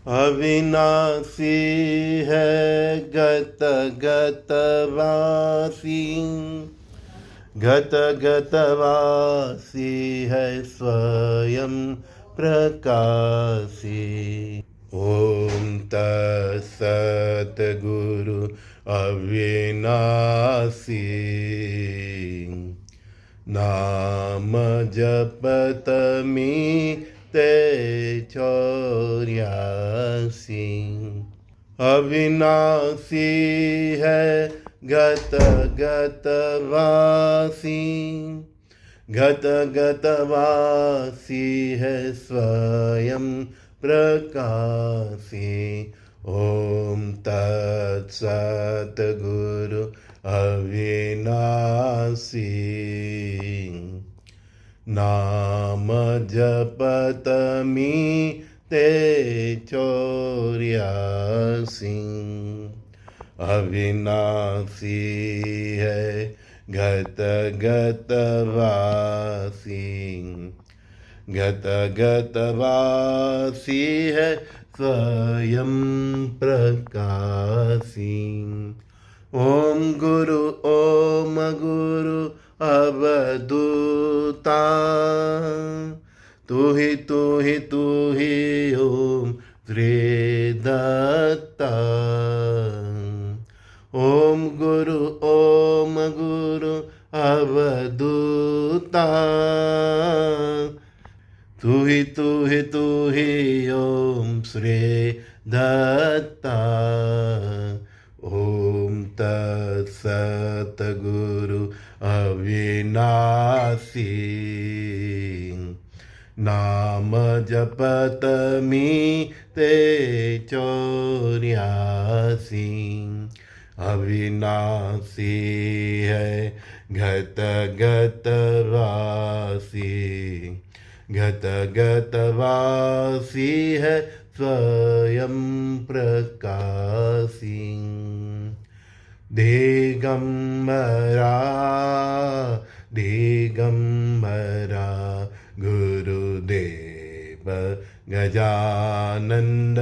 अविनाशी है गत गत वासी, गत गत वासी है स्वयं प्रकाशी। ओम तत्सत गुरु अविनाशी, नाम जपत मीते 84। अविनाशी है गत गत वासी, गत गत वासी है स्वयं प्रकाशी। ओम तत्सत गुरु अविनाशी, नाम जपत मीते 84। अविनाशी है गत गत वासी, गत गत वासी है स्वयं प्रकाशी। ओम गुरु अवधूता, तू ही ओम श्री दत्ता। ओम गुरु अवधूता, तू ही ओम श्री दत्ता। ओम तत्सत गुरु अविनाशी, नाम जपत मीते 84। अविनाशी है गत गत वासी, गत गत वासी है स्वयं प्रकाशी। दिगंबरा दिगंबरा गुरुदेव गजानंद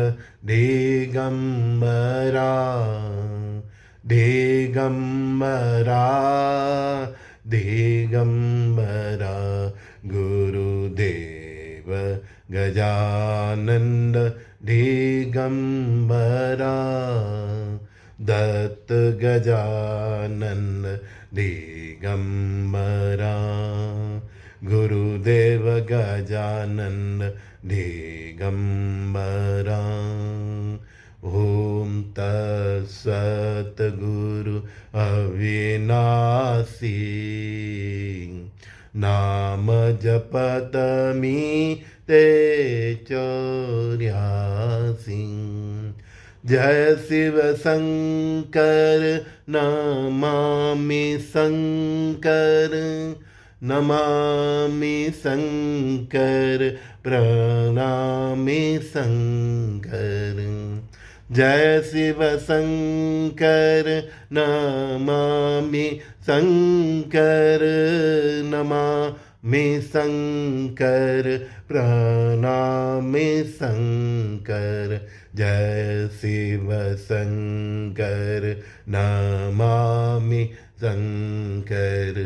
दिगंबरा, दिगंबरा दिगंबरा गुरुदेव गजानंद दिगंबरा। दत्त गजानन दिगंबरा, गुरुदेव गजानन दिगंबरा। ओम तत्सत गुरु अविनाशी, नाम जपत मीते 84। जय शिव शंकर नमामि शंकर, नमामि शंकर प्रणामि शंकर। जय शिव शंकर नमामि शंकर, नमामि शंकर प्रणामि शंकर। जय शिव शंकर नमामि शंकर,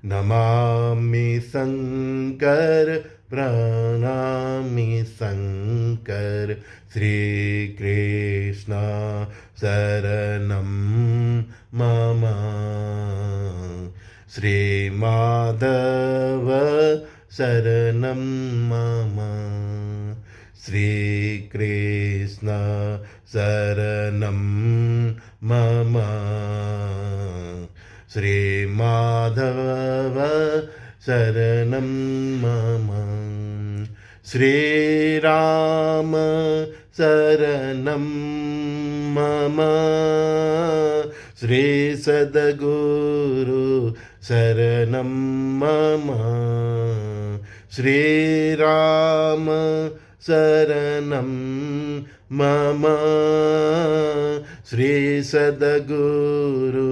नमामि शंकर प्रणामि शंकर। श्री कृष्ण शरणं मम, श्री माधव शरणं मम। श्री कृष्ण शरणं मम, श्री माधव शरणं मम। श्री राम शरणं मम, श्री सद्गुरु शरणं मम। श्री राम शरणं मम, श्री सद्गुरु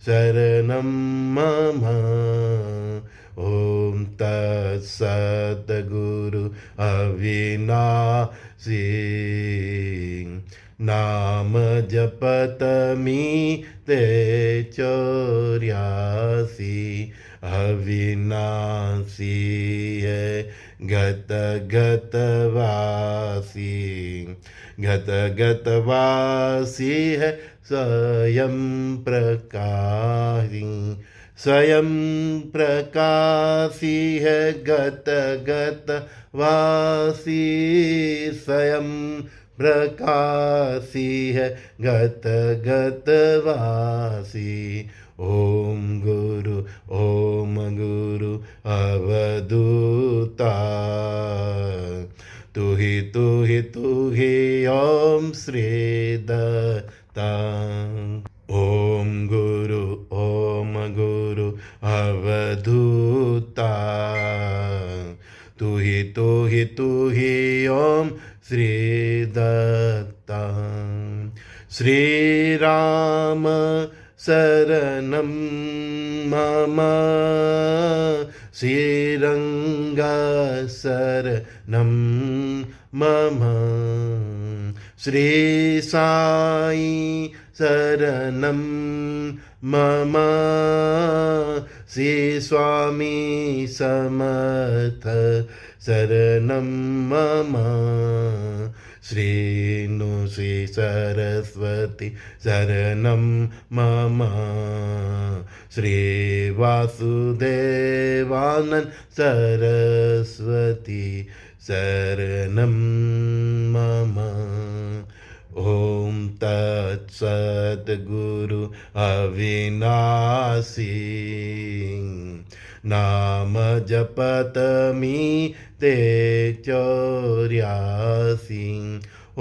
शरणं मम। ओम तत्सत गुरु अविनाशी। नाम जपत मीते 84 अविनाशी है गत गत वासी। गत गत वासी है स्वयं प्रकाशी। स्वयं प्रकाशी है गत गत वासी। स्वयं प्रकाशी है गत गत वासी। ओम गुरु अवधूता तू ही ओम श्री दत्ता। ओम गुरु अवधूता तू ही ओम श्री दत्ता। श्री राम शरणं मम श्रीरंग शरणं मम श्री साई शरणं मम श्री स्वामी समर्थ शरणं मम श्री सरस्वती शरणं मम श्री वासुदेवानंद सरस्वती शरणं मम। ओम तत्सत् गुरु अविनाशी नाम जपत मीते 84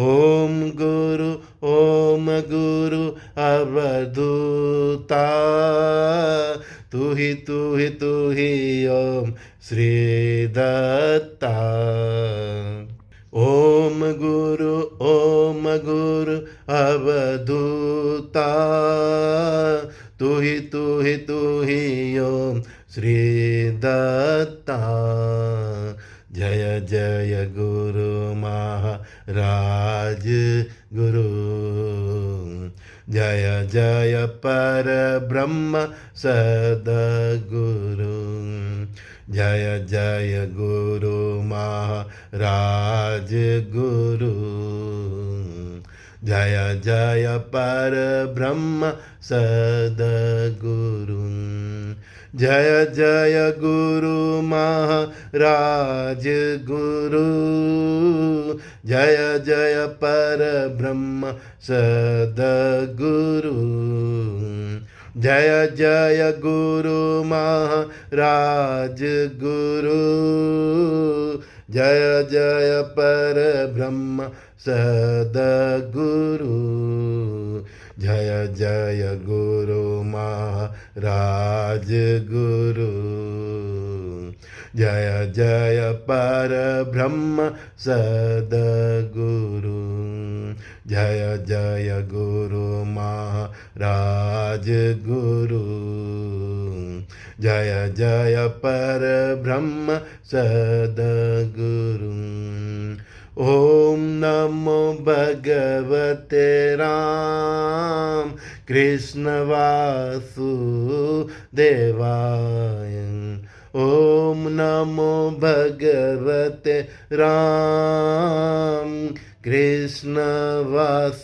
ओम गुरु अवधूता तू ही ओम श्री दत्ता। ओम गुरु अवधूता तू ही ओम श्री दत्ता। जय जय गुरु महाराज गुरु। जय जय पर ब्रह्म सद्गुरु। जय जय गुरु महाराज गुरु। जय जय पर ब्रह्म सद्गुरु। जय जय गुरु महाराज गुरु। जय जय पर ब्रह्म सद्गुरु। जय जय गुरु महाराज गुरु। जय जय पर ब्रह्म सद्गुरु। जय जय गुरु महाराज गुरु। जय जय पर ब्रह्म सद्गुरु। जय जय गुरु महाराज गुरु। जय जय पर ब्रह्म सद्गुरु। ओम नमो भगवते राम कृष्ण वासुदेवाय। ओम नमो भगवते राम कृष्ण वासुदेवाय।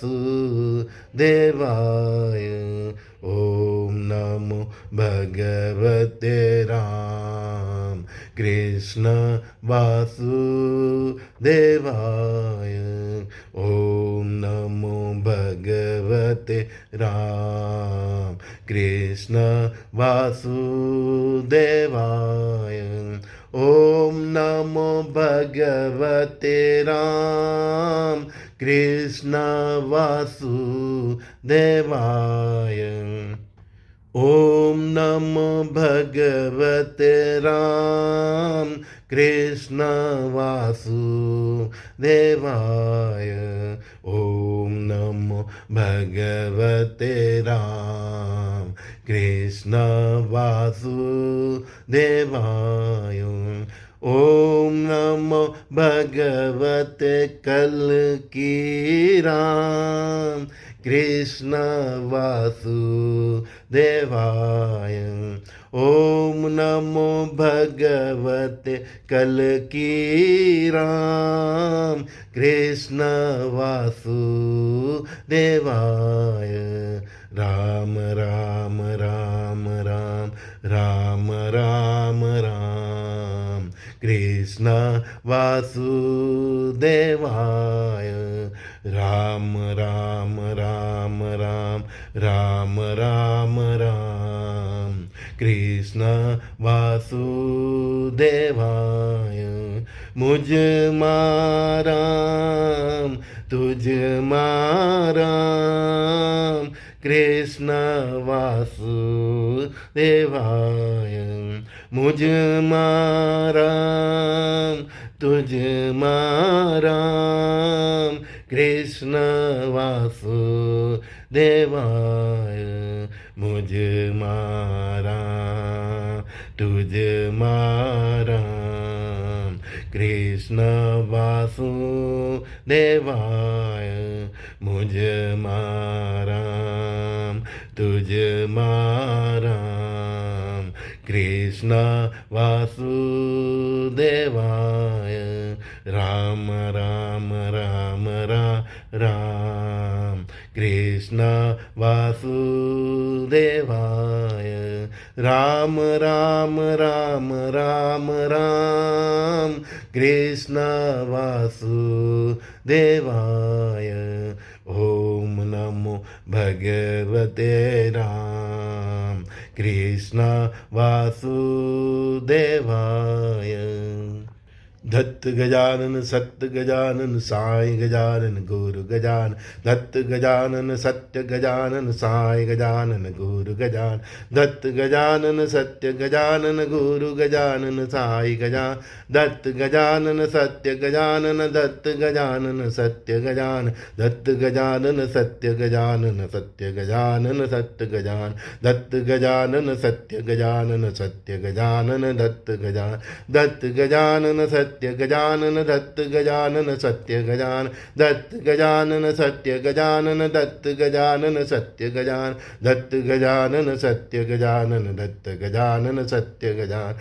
ओम नमो भगवते राम कृष्ण वासुदेवाय। ओम नमो भगवते राम कृष्ण वासुदेवाय। ओम नमो भगवते राम कृष्ण वासुदेवाय। ओम नमो भगवते राम कृष्ण वासुदेवाय। ओम नमो भगवते राम कृष्ण वासुदेवाय। ओम नमो भगवते कल्की राम कृष्ण वासुदेवाय। ओम नमो भगवते कल्की राम कृष्ण वासुदेवाय। राम राम राम राम राम राम राम कृष्ण वासुदेवाय। राम राम राम राम राम राम राम कृष्ण वासुदेवाय। मुझ माराम तुझ माराम कृष्ण वासुदेवाय। मुझ माराम तुझ माराम कृष्ण वासुदेवाय। मुझ माराम तुझ माराम कृष्ण वासुदेवाय। मुझ माराम तुझ माराम कृष्ण वासुदेवाय। राम राम राम राम राम कृष्ण वासुदेवाय। राम राम राम राम राम कृष्ण वासुदेवाय। ओम नमो भगवते राम कृष्ण वासुदेवाय। धत्त गजानन सत्य गजानन साई गजानन गुरु गजान। धत्त गजानन सत्य गजानन साई गजानन गुरु गजान। धत्त गजानन सत्य गजानन गुरु गजानन साई गजान। दत्त गजानन सत्य गजानन दत्त गजानन सत्य गजान। दत्त गजानन सत्य गजानन सत्य गजानन सत्य गजान। दत्त गजानन सत्य गजानन सत्य गजानन दत्त गजान। दत्त गजानन सत्य गजानन दत्त गजानन सत्य गजान। दत्त गजानन सत्य गजानन दत्त गजानन सत्य गजान। दत्त गजानन सत्य गजानन दत्त गजानन सत्य गजान।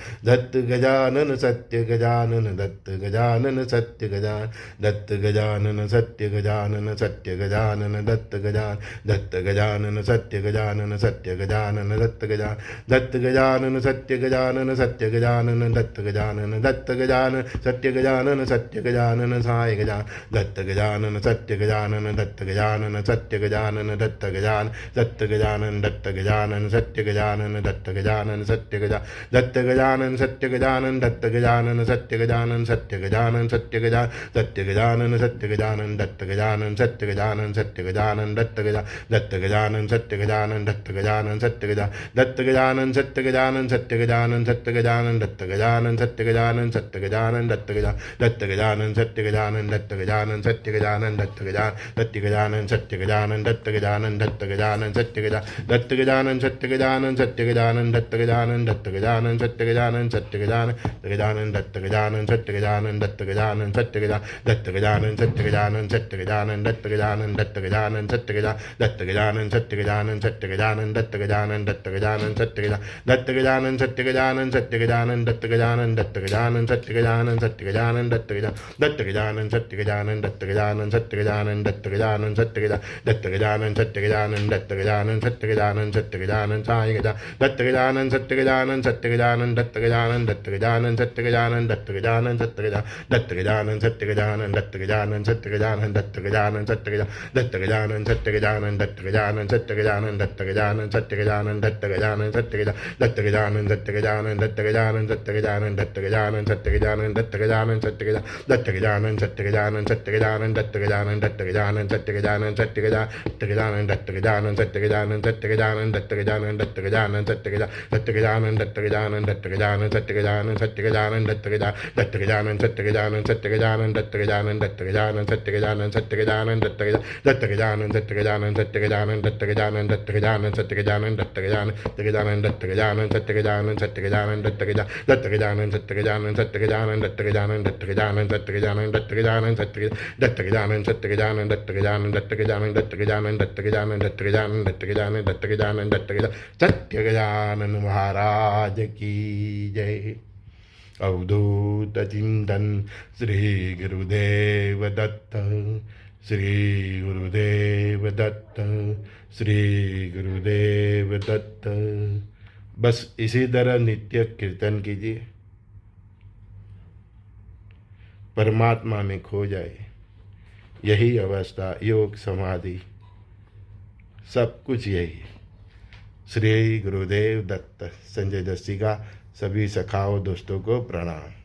दत्त गजानन सत्य गजानन दत्त गजानन सत्य गजान। दत्त गजानन सत्य गजानन सत्य गजानन दत्त गजान। दत्त गजानन सत्य गजानन सत्य गजानन दत्त गजान। दत्त गजानन सत्य गजानन सत्य गजानन दत्त गजानन। दत्त गजानन सत्य गजानन सत्य गजानन साई गजान। दत्त गजानन सत्य गजानन दत्त गजानन सत्य गजानन दत्त गजान। दत्त गजानन दत्त गजानन सत्य गजानन दत्त गजानन सत्य गजान। दत्त गजानन सत्य गजानन दत्त गजानन सत्य गजानन सत्य गजानन सत्य गजान। सत्य गजानन सत्य गजानन दत्त गजानन सत्य गजानन सत्य गजानन दत्त गजान। दत्त गजानन सत्य गजानन दत्त गजानन सत्य गजान। दत्त गजानन सत्य गजानन सत्य गजानन सत्य गजानन दत्त गजानन सत्य गजानन सत्य गजानन दत्त गजान। दत्त गजानन सत्य गजानन दत्त गजानन सत्य गजानन दत्त गजान। सत्य गजानन सत्य गजानन दत्त गजानन दत्त गजानन सत्य गजान। दत्त गजानन सत्य गजानन सत्य गजानन दत्त गजानन दत्त गजानन सत्य गजानन सत्य गजान। गजानन दत्त गजानन सत्य गजानन दत्त गजानन सत्य गजान। दत्त गजानन सत्य गजानन सत्य गजानन दत्त गजानन दत्त गजानन सत्य गजान। दत्त गजानन सत्य गजानन सत्य गजानन दत्त गजानन दत्त गजानन सत्य गजान। दत्त गजानन सत्य गजानन सत्य गजानन दत्त गजानन दत्त गजानन सत्य गजानन सत्य गजानन दत्त गजान। दत्त गजानन सत्य गजानन दत्त गजानन सत्य गजानन दत्त गजानन सत्य गजान। दत्त गजानन सत्य गजानन दत्त गजानन सत्य गजानन सत्य गजानन साई गजान। दत्त गजानन सत्य गजानन सत्य गजानन दत्त गजानन दत्त गजानन सत्य गजानन दत्त गजानन सत्य गजान। दत्त गजानन सत्य गजानन दत्त गजानन सत्य गजानन दत्त गजानन सत्य गजान। दत्त गजानन सत्य गजानन दत्त गजानन सत्य गजानन दत्त गजानन सत्य गजानन दत्त गजानन सत्य गजान। दत्त गजानन सत्य गजानन दत्त गजानन सत्य गजानन दत्त गजानन सत्य गजानन दत्त गजानन सत्य गजानन दत्त गजानन सत्य गजानन सत्य गजानन दत्त गजानन दत्त गजानन सत्य गजानन सत्य गजानन दत्त गजानन सत्य गजानन सत्य गजानन दत्त गजानन दत्त गजानन सत्य गजानन दत्त गजानन दत्त गजानन सत्य गजानन सत्य गजानन दत्त गजानन सत्य गजानन सत्य गजानन दत्त गजानन दत्त गजानन सत्य गजानन सत्य गजानन दत्त गजानन सत्य गजानन सत्य गजानन दत्त गजानन दत्त गजानन सत्य गजानन दत्त गजानन दत्त गजानन सत्य गजानन सत्य गजानन दत्त गजानन सत्य गजानन सत्य गजानन दत्त गजानन दत्त गजानन सत्य गजानन दत्त गजानन सत्य गजानन सत्य गजानन दत्त गजानन दत्त गजानन दत्त गजानन दत्त गजानन दत्त गजानन दत्त गजानन दत्त गजानन दत्त गजानन सत्य गजानन महाराज की जय। अवधूत चिंतन श्री गुरुदेव दत्त, श्री गुरुदेव दत्त, श्री गुरुदेव दत्त। बस इसी तरह नित्य कीर्तन कीजिए, परमात्मा में खो जाए। यही अवस्था योग समाधि सब कुछ यही। श्री गुरुदेव दत्त। संजय दस्ती का सभी सखाओं दोस्तों को प्रणाम।